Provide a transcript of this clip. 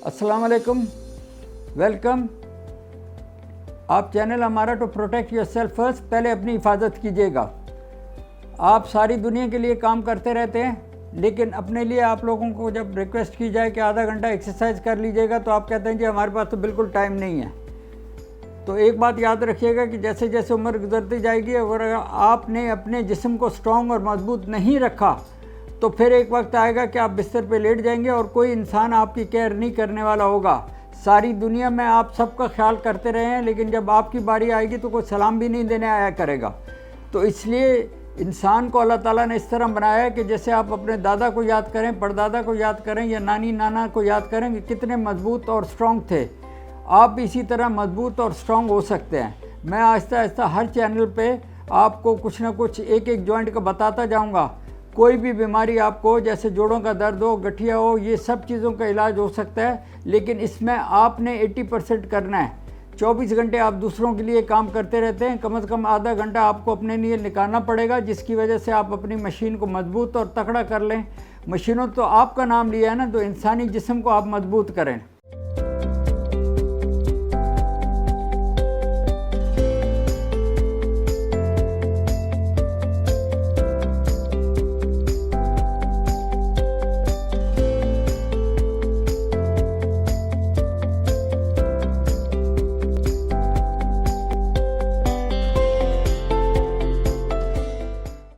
अस्सलाम वालेकुम, वेलकम। आप चैनल हमारा to protect yourself first, पहले अपनी हिफाजत कीजिएगा। आप सारी दुनिया के लिए काम करते रहते हैं, लेकिन अपने लिए आप लोगों को जब रिक्वेस्ट की जाए कि आधा घंटा एक्सरसाइज कर लीजिएगा तो आप कहते हैं जी हमारे पास तो बिल्कुल टाइम नहीं है। तो एक बात याद रखिएगा कि जैसे जैसे उम्र गुजरती जाएगी, अगर आपने अपने जिस्म को स्ट्रॉन्ग और मजबूत नहीं रखा तो फिर एक वक्त आएगा कि आप बिस्तर पे लेट जाएंगे और कोई इंसान आपकी केयर नहीं करने वाला होगा। सारी दुनिया में आप सबका ख्याल करते रहे हैं, लेकिन जब आपकी बारी आएगी तो कोई सलाम भी नहीं देने आया करेगा। तो इसलिए इंसान को अल्लाह ताला ने इस तरह बनाया है कि जैसे आप अपने दादा को याद करें, परदादा को याद करें या नानी नाना को याद करें कि कितने मजबूत और स्ट्रॉन्ग थे, आप इसी तरह मजबूत और स्ट्रॉन्ग हो सकते हैं। मैं आहिस्ता आहिस्ता हर चैनल पे आपको कुछ ना कुछ एक एक जॉइंट का बताता जाऊंगा। कोई भी बीमारी आपको, जैसे जोड़ों का दर्द हो, गठिया हो, ये सब चीज़ों का इलाज हो सकता है, लेकिन इसमें आपने 80% करना है। 24 घंटे आप दूसरों के लिए काम करते रहते हैं, कम से कम आधा घंटा आपको अपने लिए निकालना पड़ेगा, जिसकी वजह से आप अपनी मशीन को मजबूत और तगड़ा कर लें। मशीनों तो आपका नाम लिया है ना, तो इंसानी जिस्म को आप मजबूत करें।